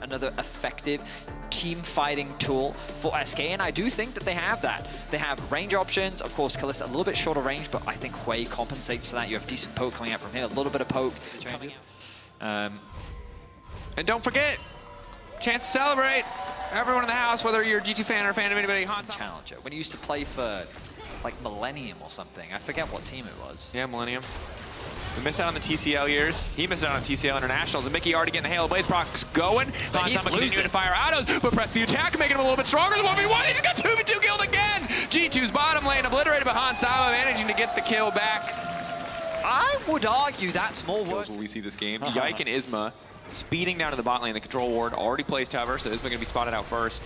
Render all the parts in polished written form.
another effective team fighting tool for SK, and I do think that they have that. They have range options. Of course, Kalista a little bit shorter range, but I think Hwei compensates for that. You have decent poke coming out from here, a little bit of poke coming out. And don't forget, chance to celebrate. Everyone in the house, whether you're a G2 fan or a fan of anybody. Challenger. When he used to play for like Millennium or something. I forget what team it was. Yeah, Millennium. We missed out on the TCL years. He missed out on TCL Internationals. And Miky already getting the Hail of Blaze procs going. He's continuing to fire autos, but press the attack, making him a little bit stronger. The 1v1, he just got 2v2 killed again. G2's bottom lane obliterated by Hansama, managing to get the kill back. I would argue that's more worth. We see this game. Yike and Isma speeding down to the bot lane. The control ward already plays cover, so Isma going to be spotted out first.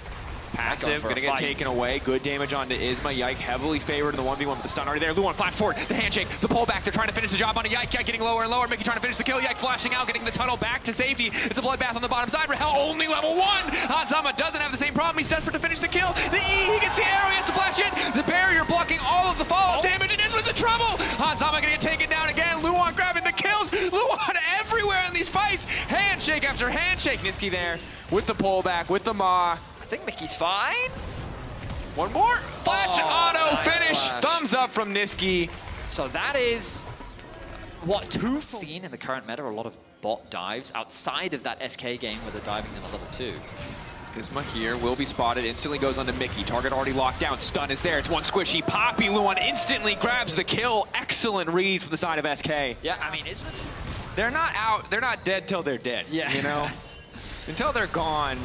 Passive, going to get taken away. Good damage onto Isma. Yike heavily favored in the 1v1 with the stun already there. Luon flash forward, the handshake, the pullback. They're trying to finish the job on Yike. Yike getting lower and lower. Miky trying to finish the kill. Yike flashing out, getting the tunnel back to safety. It's a bloodbath on the bottom side. Rahel only level 1. Hansama doesn't have the same problem. He's desperate to finish the kill. The E, he gets the arrow. He has to flash in. The barrier blocking all of the fallout damage, and Isma's in trouble. Hansama going to get taken down again. Luon grabbing the kills. Luon everywhere in these fights. Handshake after handshake. Nisqy there with the pullback, with the maw. I think Miky's fine. One more. Flash auto nice finish. Flash. Thumbs up from Nisqy. So that is what we've seen in the current meta, a lot of bot dives outside of that SK game where they're diving them at level 2. Isma here will be spotted, instantly goes onto Miky. Target already locked down, stun is there, it's one squishy. Poppy Luon instantly grabs the kill. Excellent read from the side of SK. Yeah, I mean, Isma's... They're not out, they're not dead till they're dead, yeah. You know? Until they're gone.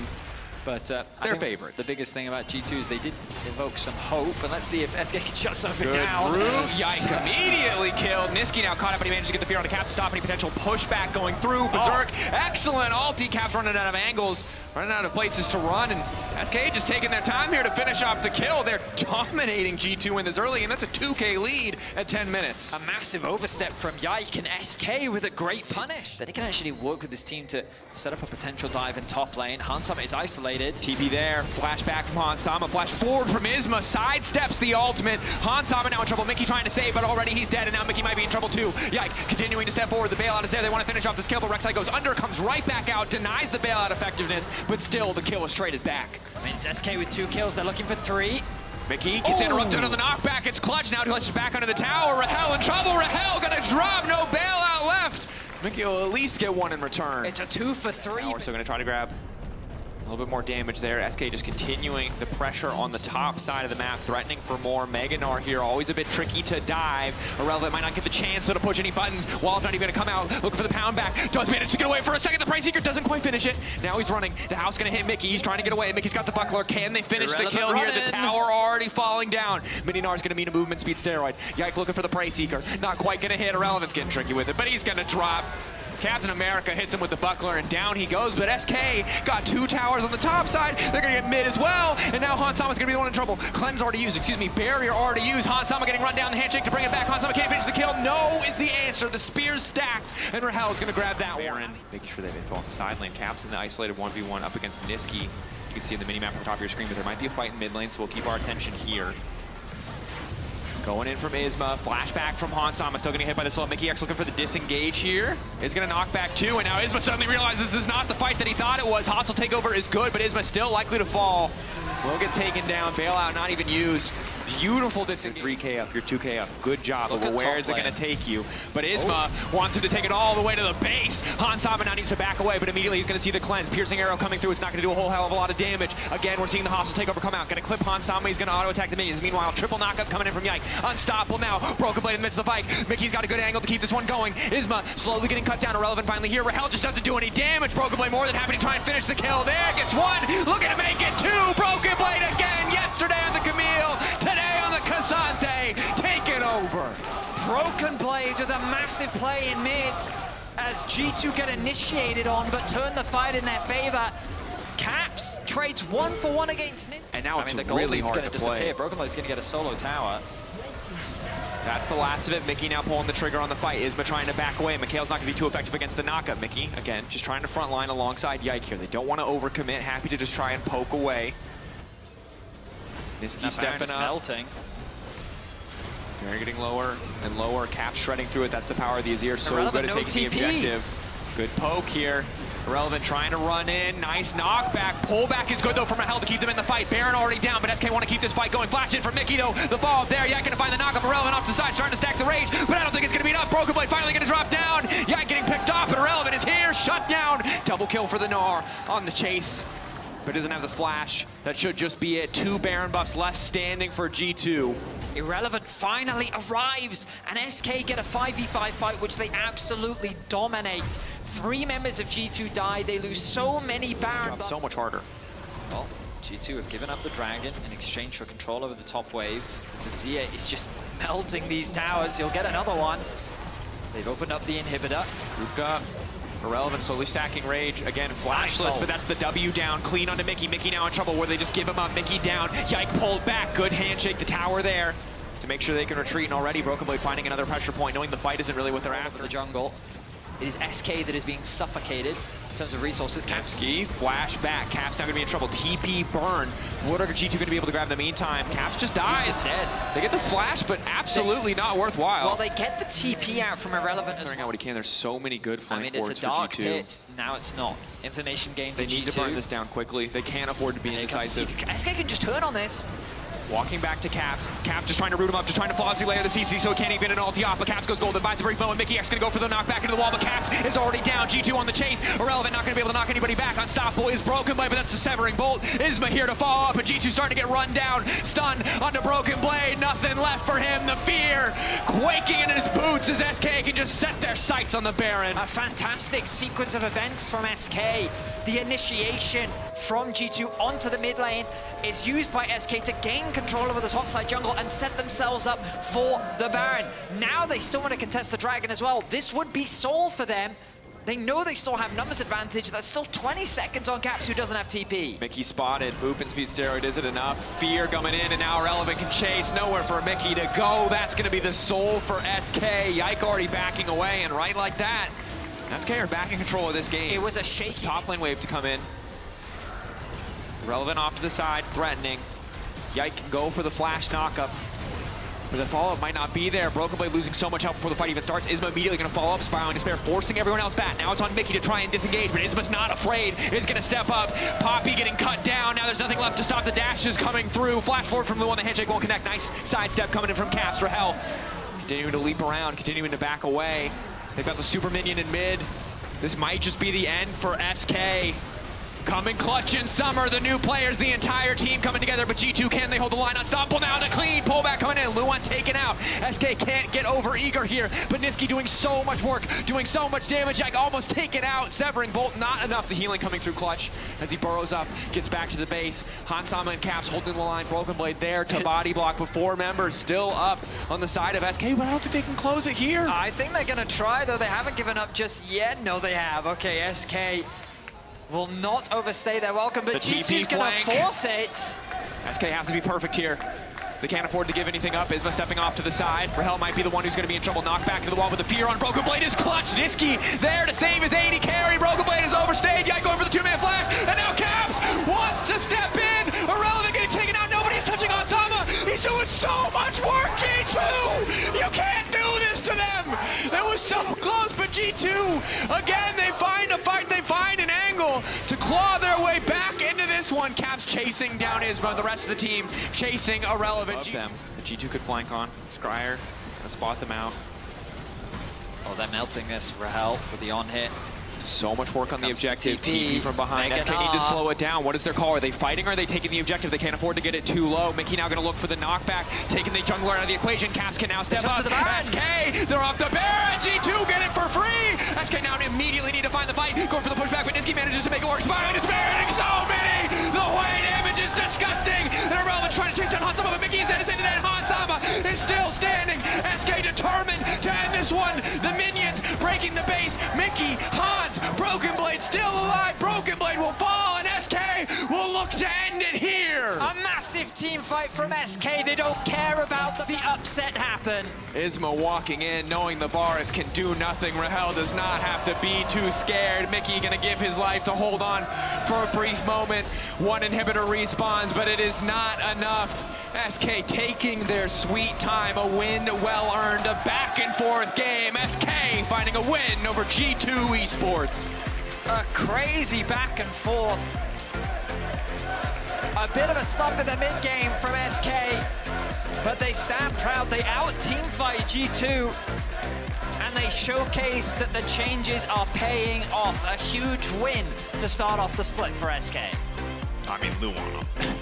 But they're favorites. The biggest thing about G2 is they did evoke some hope, and let's see if SK can shut something Good down. Yike immediately killed. Nisqy now caught up, but he managed to get the fear on the cap to stop any potential pushback going through. Berserk, excellent ulti. Cap's running out of angles, running out of places to run, and SK just taking their time here to finish off the kill. They're dominating G2 in this early, and that's a 2K lead at 10 minutes. A massive overstep from Yike, and SK with a great punish. Then he can actually work with this team to set up a potential dive in top lane. Hansama is isolated. TP there, flashback from Hansama, flash forward from Isma, sidesteps the ultimate. Hansama now in trouble, Miky trying to save, but already he's dead, and now Miky might be in trouble too. Yike continuing to step forward, the bailout is there, they want to finish off this kill, but Rek'Sai goes under, comes right back out, denies the bailout effectiveness, but still the kill is traded back. I mean, it's SK with 2 kills, they're looking for 3. Miky gets interrupted on the knockback, it's clutch, now clutches back under the tower, Rahel in trouble, Rahel gonna drop, no bailout left. Miky will at least get 1 in return. It's a 2 for 3. Tower, so gonna try to grab a little bit more damage there. SK just continuing the pressure on the top side of the map, threatening for more. Gnar here, always a bit tricky to dive. Irrelevant might not get the chance to push any buttons. Wall's not even gonna come out, looking for the pound back. Does manage to get away for a second. The Price Seeker doesn't quite finish it. Now he's running. The house gonna hit Miky. He's trying to get away. Miky's got the buckler. Can they finish the kill here? The tower already falling down. Gnar's gonna mean a movement speed steroid. Yike looking for the Price Seeker. Not quite gonna hit. Irrelevant's getting tricky with it, but he's gonna drop. Captain America hits him with the buckler, and down he goes, but SK got 2 towers on the top side. They're going to get mid as well, and now Hansama's going to be the one in trouble. Cleanse already used, excuse me, barrier already used. Hansama getting run down, the handshake to bring it back. Hansama can't finish the kill. No is the answer. The spear's stacked, and Rahel's going to grab that one. Making sure they didn't fall off the side lane. Cap's in the isolated 1v1 up against Nisqy. You can see in the minimap at the top of your screen, but there might be a fight in mid lane, so we'll keep our attention here. Going in from Isma, flashback from Hansama, still getting hit by the slow. MikyX looking for the disengage here. Is going to knock back 2, and now Isma suddenly realizes this is not the fight that he thought it was. Hansel takeover is good, but Isma still likely to fall. Will get taken down, bailout not even used. Beautiful disengage. 3K up, you're 2K up. Good job, but where is it going to take you? But Isma wants him to take it all the way to the base. Hansama now needs to back away, but immediately he's going to see the cleanse. Piercing arrow coming through. It's not going to do a whole hell of a lot of damage. Again, we're seeing the hostile takeover come out. Going to clip Hansama. He's going to auto-attack the minions. Meanwhile, triple knockup coming in from Yike. Unstoppable now. Broken blade in the midst of the fight. Miky's got a good angle to keep this one going. Isma slowly getting cut down. Irrelevant finally here. Rahel just doesn't do any damage. Broken blade more than happy to try and finish the kill. There gets 1. Looking to make it 2. Broken blade again. Yesterday on the Camille. Today on the Ksante. Take it over. Broken blade with a massive play in mid as G2 get initiated on, but turn the fight in their favor. Caps trades 1 for 1 against Nisqy. And now it's the really hard gonna to play. Broken blade's gonna get a solo tower. That's the last of it. Miky now pulling the trigger on the fight. Isma trying to back away. Mikhail's not going to be too effective against the knockup. Miky, again, just trying to front line alongside Yike here. They don't want to overcommit. Happy to just try and poke away. Nisqy stepping up. Melting. They're getting lower and lower. Cap shredding through it. That's the power of the Azir. So good at taking the objective. Good poke here. Irrelevant trying to run in. Nice knockback. Pullback is good, though, from Rahel to keep them in the fight. Baron already down, but SK want to keep this fight going. Flash in from Mikyx, though. The follow-up there. Yike going to find the knock-up. Irrelevant off to the side, starting to stack the rage, but I don't think it's going to be enough. Broken Blade finally going to drop down. Yike getting picked off, but Irrelevant is here. Shut down. Double kill for the Gnar on the chase, but doesn't have the flash. That should just be it. 2 Baron buffs left standing for G2. Irrelevant finally arrives, and SK get a 5v5 fight, which they absolutely dominate. 3 members of G2 die. They lose so many Baron buffs. So much harder. Well, G2 have given up the Dragon in exchange for control over the top wave. As Azir is just melting these towers. He'll get another one. They've opened up the inhibitor. Ruka. Irrelevant slowly stacking rage. Again, flashless, but that's the W down. Clean onto Mikyx. Mikyx now in trouble where they just give him up. Mikyx down. Yike pulled back. Good handshake. The tower there to make sure they can retreat. And already Broken Blade finding another pressure point, knowing the fight isn't really what they're after. The jungle. It is SK that is being suffocated in terms of resources. Nisqy, flash back. Cap's now going to be in trouble. TP burn. What are G2 going to be able to grab in the meantime? Caps just dies. He's just dead. They get the flash, but absolutely not worthwhile. Well, they get the TP out from Irrelevant as well. Out what he can. There's so many good flank it's a wards dark for G2. pit. Now it's not. Information gained for They need G2. to burn this down quickly. They can't afford to be indecisive. SK can just turn on this. Walking back to Caps. Caps just trying to root him up, just trying to flawlessly layer the CC so he can't even an ulti off, but Caps goes golden, buys a brief moment. MikyX gonna go for the knockback into the wall, but Caps is already down. G2 on the chase. Irrelevant not gonna be able to knock anybody back. Unstoppable is Broken Blade, but that's a severing bolt. Isma here to follow up, but G2 starting to get run down. Stun onto Broken Blade. Nothing left for him. The fear quaking in his boots as SK can just set their sights on the Baron. A fantastic sequence of events from SK. The initiation from G2 onto the mid lane is used by SK to gain control over the topside jungle and set themselves up for the Baron. Now they still want to contest the Dragon as well. This would be Soul for them. They know they still have numbers advantage. That's still 20 seconds on Caps, who doesn't have TP. Mikyx spotted. Boop and speed steroid. Is it enough? Fear coming in, and now Irrelevant can chase. Nowhere for Mikyx to go. That's going to be the Soul for SK. Yike already backing away, and right like that, SK are back in control of this game. It was a shaky top lane wave to come in. Irrelevant off to the side, threatening. Yike can go for the flash knockup, but the follow-up might not be there. Broken Blade losing so much help before the fight even starts. Isma immediately going to follow up, spiraling despair, forcing everyone else back. Now it's on Mikyx to try and disengage, but Isma's not afraid. Is going to step up. Poppy getting cut down. Now there's nothing left to stop the dashes coming through. Flash forward from Luon. The handshake won't connect. Nice sidestep coming in from Caps. Rahel continuing to leap around, continuing to back away. They've got the super minion in mid. This might just be the end for SK. Coming clutch in summer, the new players, the entire team coming together, but G2, can they hold the line? Unstoppable now, the clean pullback coming in, Luon taken out. SK can't get over eager here, but Nisqy doing so much work, doing so much damage, Yike almost taken out, severing bolt, not enough. The healing coming through clutch as he burrows up, gets back to the base. Hansama and Caps holding the line, Broken Blade there to body block, but 4 members still up on the side of SK, but I don't think they can close it here. I think they're gonna try, though. They haven't given up just yet. No, they have. Okay, SK will not overstay their welcome, but G2's gonna force it. SK has to be perfect here. They can't afford to give anything up. Isma stepping off to the side. Rahel might be the one who's going to be in trouble. Knocked back into the wall with the fear on Broken Blade is clutch. Nisqy there to save his AD carry. Broken Blade is overstayed. Yike going for the 2-man flash. And now Caps wants to step in. Irrelevant getting taken out. Nobody's touching on Sama. He's doing so much work, G2. You can't do this to them. It was so close, but G2, again, they find a fight. They find an angle to claw their way back into this one. Caps chasing down Isma. The rest of the team chasing Irrelevant. Them. The G2 could flank on. Scryer gonna spot them out. Oh, they're melting this. Rahel with the on hit. So much work on the objective. TP from behind. SK need to slow it down. What is their call? Are they fighting or are they taking the objective? They can't afford to get it too low. Mikyx now going to look for the knockback. Taking the jungler out of the equation. Caps can now step up. To the SK, they're off the Baron. G2 get it for free. SK now immediately need to find the fight. Going for the pushback, but Nisqy manages to make it work. Spiraling despairing so many. The Hwei damage is disgusting. And Irrelevant trying to chase down Hansama, but Mikyx is there to save the day. Hansama is still standing. SK determined to end this one. The minions breaking the base. Mikyx, Hans, Broken Blade still alive. Broken Blade will fall, and SK will look to end it here. A massive massive team fight from SK. They don't care about the upset happen. Isma walking in, knowing the Varus can do nothing. Rahel does not have to be too scared. Mickey gonna give his life to hold on for a brief moment. One inhibitor respawns, but it is not enough. SK taking their sweet time, a win well earned, a back and forth game. SK finding a win over G2 Esports. A crazy back and forth. A bit of a slump in the mid game from SK, but they stand proud. They out-teamfight G2, and they showcase that the changes are paying off. A huge win to start off the split for SK. I mean, Luon.